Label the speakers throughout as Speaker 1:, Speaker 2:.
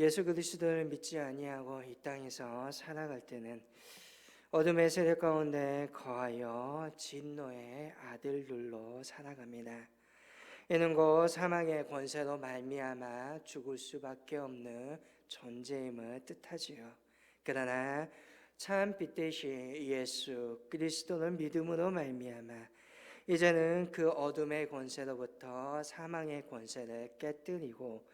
Speaker 1: 예수 그리스도를 믿지 아니하고 이 땅에서 살아갈 때는 어둠의 세력 가운데 거하여 진노의 아들들로 살아갑니다. 이는 곧 사망의 권세로 말미암아 죽을 수밖에 없는 존재임을 뜻하지요. 그러나 참 빛 대신 예수 그리스도를 믿음으로 말미암아 이제는 그 어둠의 권세로부터 사망의 권세를 깨뜨리고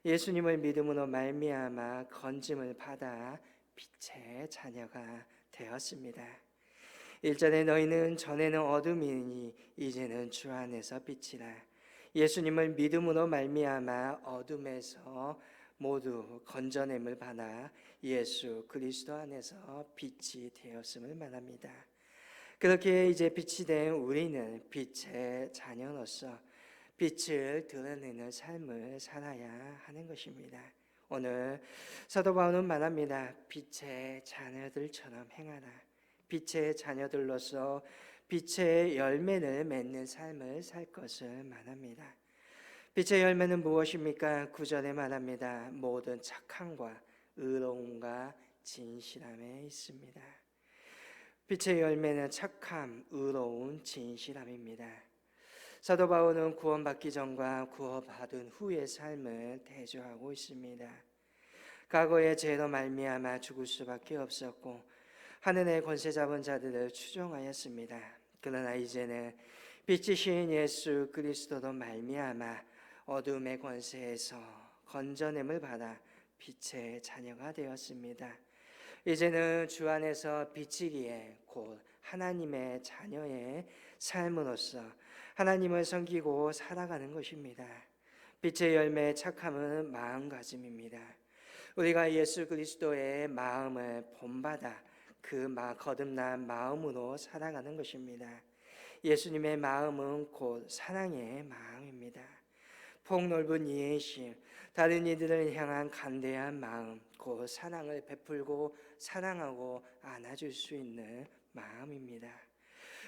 Speaker 1: 예수님을 믿음으로 말미암아 건짐을 받아 빛의 자녀가 되었습니다. 1절에 너희는 전에는 어둠이니 이제는 주 안에서 빛이라. 예수님을 믿음으로 말미암아 어둠에서 모두 건져냄을 받아 예수 그리스도 안에서 빛이 되었음을 말합니다. 그렇게 이제 빛이 된 우리는 빛의 자녀로서 빛을 드러내는 삶을 살아야 하는 것입니다. 오늘 사도 바울은 말합니다. 빛의 자녀들처럼 행하라. 빛의 자녀들로서 빛의 열매를 맺는 삶을 살 것을 말합니다. 빛의 열매는 무엇입니까? 9절에 말합니다. 모든 착함과 의로움과 진실함에 있습니다. 빛의 열매는 착함, 의로움, 진실함입니다. 사도 바울은 구원받기 전과 구원받은 후의 삶을 대조하고 있습니다. 과거의 죄로 말미암아 죽을 수밖에 없었고 하늘의 권세 잡은 자들을 추종하였습니다. 그러나 이제는 빛이신 예수 그리스도로 말미암아 어둠의 권세에서 건져냄을 받아 빛의 자녀가 되었습니다. 이제는 주 안에서 빛이기에 곧 하나님의 자녀의 삶으로서 하나님을 섬기고 살아가는 것입니다. 빛의 열매의 착함은 마음가짐입니다. 우리가 예수 그리스도의 마음을 본받아 그 거듭난 마음으로 살아가는 것입니다. 예수님의 마음은 곧 사랑의 마음입니다. 폭넓은 이해심, 다른 이들을 향한 간대한 마음, 곧 사랑을 베풀고 사랑하고 안아줄 수 있는 마음입니다.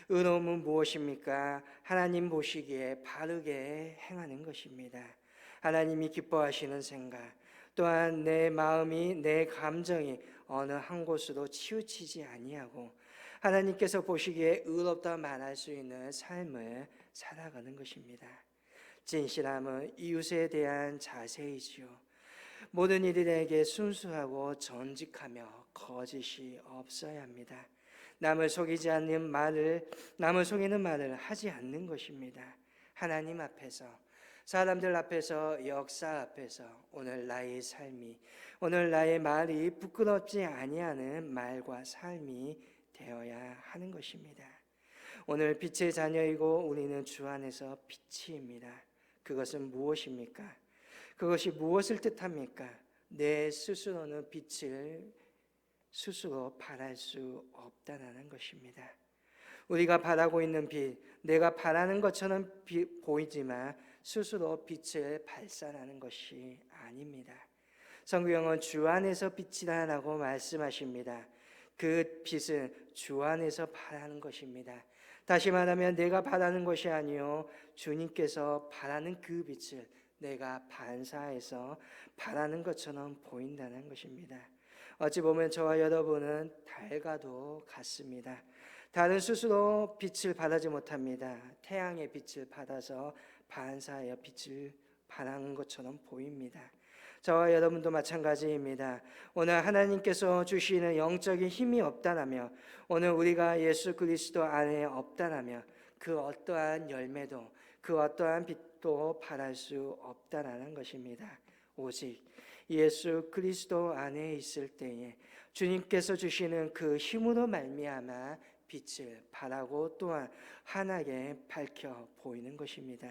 Speaker 1: 의로움은 무엇입니까? 하나님 보시기에 바르게 행하는 것입니다. 하나님이 기뻐하시는 생각, 또한 내 마음이 내 감정이 어느 한 곳으로 치우치지 아니하고 하나님께서 보시기에 의롭다 말할 수 있는 삶을 살아가는 것입니다. 진실함은 이웃에 대한 자세이지요. 모든 이들에게 순수하고 정직하며 거짓이 없어야 합니다. 남을 속이지 않는 말을, 남을 속이는 말을 하지 않는 것입니다. 하나님 앞에서, 사람들 앞에서, 역사 앞에서 오늘 나의 삶이, 오늘 나의 말이 부끄럽지 아니하는 말과 삶이 되어야 하는 것입니다. 오늘 빛의 자녀이고 우리는 주 안에서 빛입니다. 그것은 무엇입니까? 그것이 무엇을 뜻합니까? 내 스스로는 빛을 스스로 발할 수 없다는 것입니다. 우리가 바라고 있는 빛, 내가 바라는 것처럼 보이지만 스스로 빛을 발산하는 것이 아닙니다. 성경은 주 안에서 빛이라고 말씀하십니다. 그 빛은 주 안에서 발하는 것입니다. 다시 말하면 내가 바라는 것이 아니요 주님께서 바라는 그 빛을 내가 반사해서 바라는 것처럼 보인다는 것입니다. 어찌 보면 저와 여러분은 달과도 같습니다. 달은 스스로 빛을 발하지 못합니다. 태양의 빛을 받아서 반사하여 빛을 발하는 것처럼 보입니다. 저와 여러분도 마찬가지입니다. 오늘 하나님께서 주시는 영적인 힘이 없다라며, 오늘 우리가 예수 그리스도 안에 없다라며 그 어떠한 열매도 그 어떠한 빛도 발할 수 없다라는 것입니다. 오직 예수 그리스도 안에 있을 때에 주님께서 주시는 그 힘으로 말미암아 빛을 발하고 또한 환하게 밝혀 보이는 것입니다.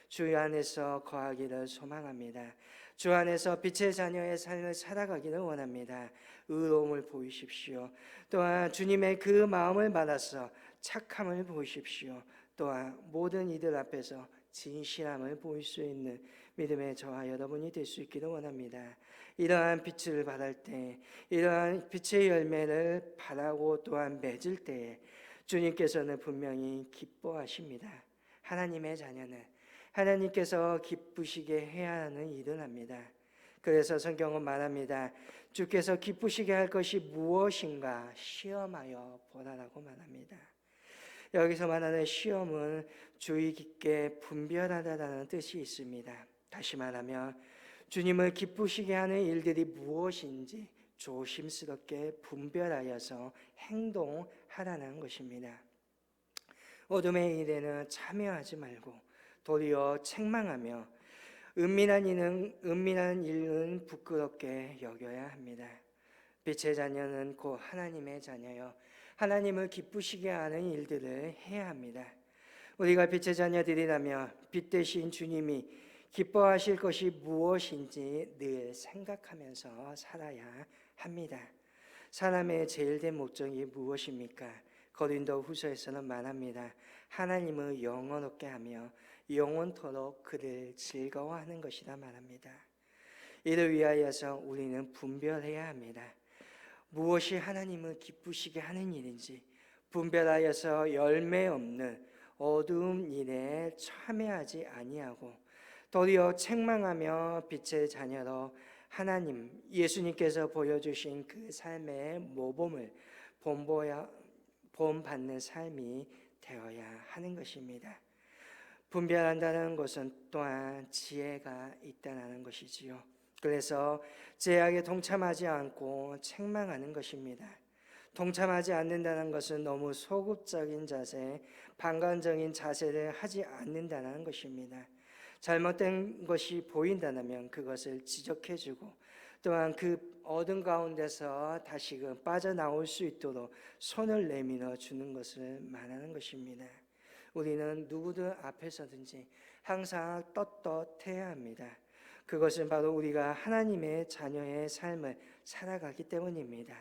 Speaker 1: 주 안에서 거하기를 소망합니다. 주 안에서 빛의 자녀의 삶을 살아가기를 원합니다. 의로움을 보이십시오. 또한 주님의 그 마음을 받아서 착함을 보이십시오. 또한 모든 이들 앞에서 진실함을 보일 수 있는 믿음의 저와 여러분이 될 수 있기를 원합니다. 이러한 빛을 발할 때, 이러한 빛의 열매를 발하고 또한 맺을 때에 주님께서는 분명히 기뻐하십니다. 하나님의 자녀는 하나님께서 기쁘시게 해야 하는 일을 합니다. 그래서 성경은 말합니다. 주께서 기쁘시게 할 것이 무엇인가 시험하여 보라라고 말합니다. 여기서 말하는 시험은 주의 깊게 분별하다라는 뜻이 있습니다. 다시 말하면 주님을 기쁘시게 하는 일들이 무엇인지 조심스럽게 분별하여서 행동하라는 것입니다. 어둠의 일에는 참여하지 말고 도리어 책망하며 은밀한 일은 부끄럽게 여겨야 합니다. 빛의 자녀는 곧 하나님의 자녀여 하나님을 기쁘시게 하는 일들을 해야 합니다. 우리가 빛의 자녀들이라면 빛 대신 주님이 기뻐하실 것이 무엇인지 늘 생각하면서 살아야 합니다. 사람의 제일된 목적이 무엇입니까? 고린도 후서에서는 말합니다. 하나님을 영원롭게 하며 영원토록 그를 즐거워하는 것이라 말합니다. 이를 위하여서 우리는 분별해야 합니다. 무엇이 하나님을 기쁘시게 하는 일인지 분별하여서 열매 없는 어두운 일에 참여하지 아니하고 도리어 책망하며 빛의 자녀로 하나님 예수님께서 보여주신 그 삶의 모범을 본받는 삶이 되어야 하는 것입니다. 분별한다는 것은 또한 지혜가 있다는 것이지요. 그래서 죄악에 동참하지 않고 책망하는 것입니다. 동참하지 않는다는 것은 너무 소극적인 자세, 방관적인 자세를 하지 않는다는 것입니다. 잘못된 것이 보인다면 그것을 지적해주고 또한 그 어둠 가운데서 다시금 빠져나올 수 있도록 손을 내밀어 주는 것을 말하는 것입니다. 우리는 누구들 앞에서든지 항상 떳떳해야 합니다. 그것은 바로 우리가 하나님의 자녀의 삶을 살아가기 때문입니다.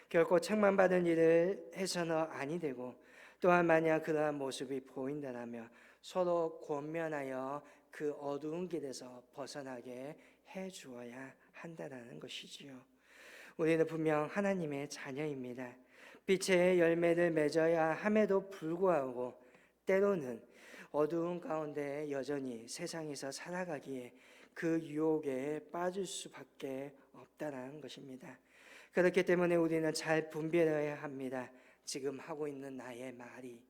Speaker 1: 결코 책망받은 일을 해서는 아니 되고 또한 만약 그러한 모습이 보인다면 서로 권면하여 그 어두운 길에서 벗어나게 해주어야 한다는 것이지요. 우리는 분명 하나님의 자녀입니다. 빛의 열매를 맺어야 함에도 불구하고 때로는 어두운 가운데 여전히 세상에서 살아가기에 그 유혹에 빠질 수밖에 없다는 것입니다. 그렇기 때문에 우리는 잘 분별해야 합니다. 지금 하고 있는 나의 말이,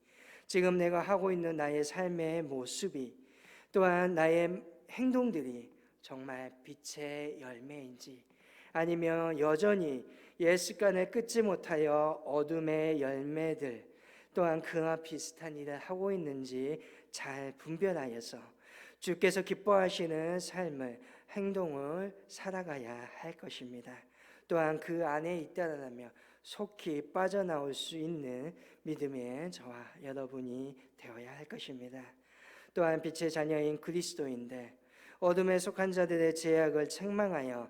Speaker 1: 지금 내가 하고 있는 나의 삶의 모습이, 또한 나의 행동들이 정말 빛의 열매인지 아니면 여전히 옛 습관을 끊지 못하여 어둠의 열매들 또한 그와 비슷한 일을 하고 있는지 잘 분별하여서 주께서 기뻐하시는 삶을 행동을 살아가야 할 것입니다. 또한 그 안에 있다라며 속히 빠져나올 수 있는 믿음의 저와 여러분이 되어야 할 것입니다. 또한 빛의 자녀인 그리스도인데 어둠에 속한 자들의 죄악을 책망하여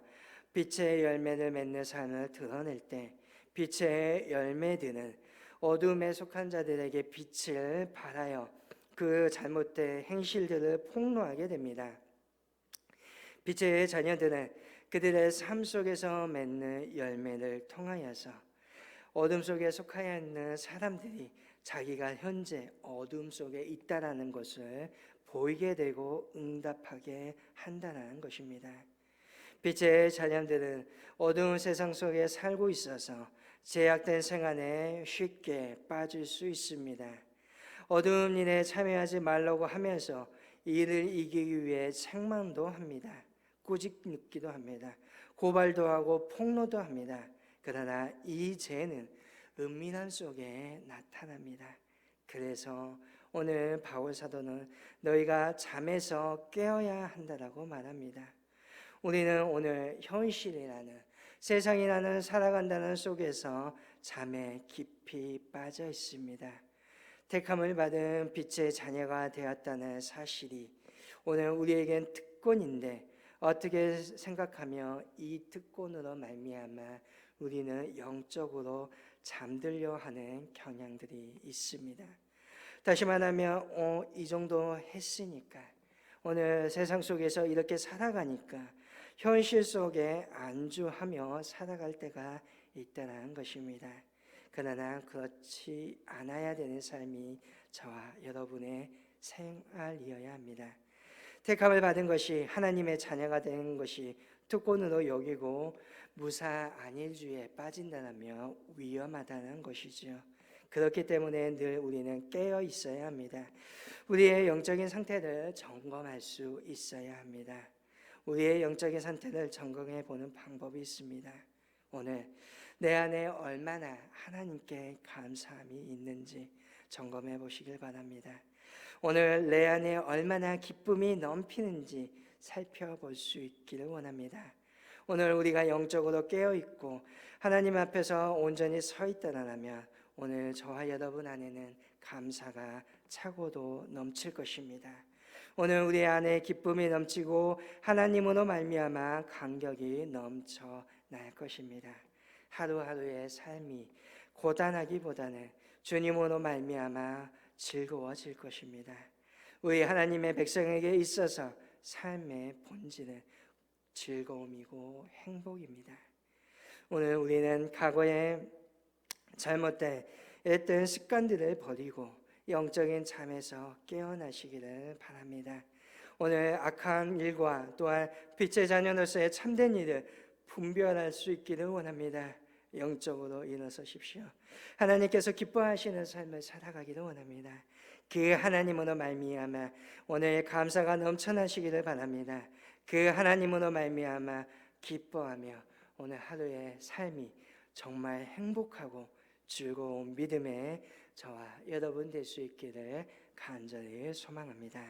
Speaker 1: 빛의 열매를 맺는 삶을 드러낼 때 빛의 열매들은 어둠에 속한 자들에게 빛을 발하여 그 잘못된 행실들을 폭로하게 됩니다. 빛의 자녀들은 그들의 삶 속에서 맺는 열매를 통하여서 어둠 속에 속하여 있는 사람들이 자기가 현재 어둠 속에 있다라는 것을 보이게 되고 응답하게 한다는 것입니다. 빛의 자녀들은 어두운 세상 속에 살고 있어서 제약된 생활에 쉽게 빠질 수 있습니다. 어두운 일에 참여하지 말라고 하면서 이를 이기기 위해 책망도 합니다. 꾸짖기도 합니다. 고발도 하고 폭로도 합니다. 그러나 이 죄는 은밀한 속에 나타납니다. 그래서 오늘 바울 사도는 너희가 잠에서 깨어야 한다라고 말합니다. 우리는 오늘 현실이라는 세상이라는 살아간다는 속에서 잠에 깊이 빠져 있습니다. 택함을 받은 빛의 자녀가 되었다는 사실이 오늘 우리에겐 특권인데 어떻게 생각하며 이 특권으로 말미암아 우리는 영적으로 잠들려 하는 경향들이 있습니다. 다시 말하면 이 정도 했으니까 오늘 세상 속에서 이렇게 살아가니까 현실 속에 안주하며 살아갈 때가 있다는 것입니다. 그러나 그렇지 않아야 되는 삶이 저와 여러분의 생활이어야 합니다. 택함을 받은 것이 하나님의 자녀가 되는 것이 특권으로 여기고 무사 안일주의에 빠진다면 위험하다는 것이지요. 그렇기 때문에 늘 우리는 깨어 있어야 합니다. 우리의 영적인 상태를 점검할 수 있어야 합니다. 우리의 영적인 상태를 점검해 보는 방법이 있습니다. 오늘 내 안에 얼마나 하나님께 감사함이 있는지 점검해 보시길 바랍니다. 오늘 내 안에 얼마나 기쁨이 넘치는지 살펴볼 수 있기를 원합니다. 오늘 우리가 영적으로 깨어있고 하나님 앞에서 온전히 서 있다면 오늘 저와 여러분 안에는 감사가 차고도 넘칠 것입니다. 오늘 우리 안에 기쁨이 넘치고 하나님으로 말미암아 감격이 넘쳐날 것입니다. 하루하루의 삶이 고단하기보다는 주님으로 말미암아 즐거워질 것입니다. 우리 하나님의 백성에게 있어서 삶의 본질은 즐거움이고 행복입니다. 오늘 우리는 과거에 잘못된 습관들을 버리고 영적인 잠에서 깨어나시기를 바랍니다. 오늘 악한 일과 또한 빛의 자녀로서의 참된 일을 분별할 수 있기를 원합니다. 영적으로 일어서십시오. 하나님께서 기뻐하시는 삶을 살아가기를 원합니다. 그 하나님으로 말미암아 오늘 감사가 넘쳐나시기를 바랍니다. 그 하나님으로 말미암아 기뻐하며 오늘 하루의 삶이 정말 행복하고 즐거운 믿음의 저와 여러분 될 수 있기를 간절히 소망합니다.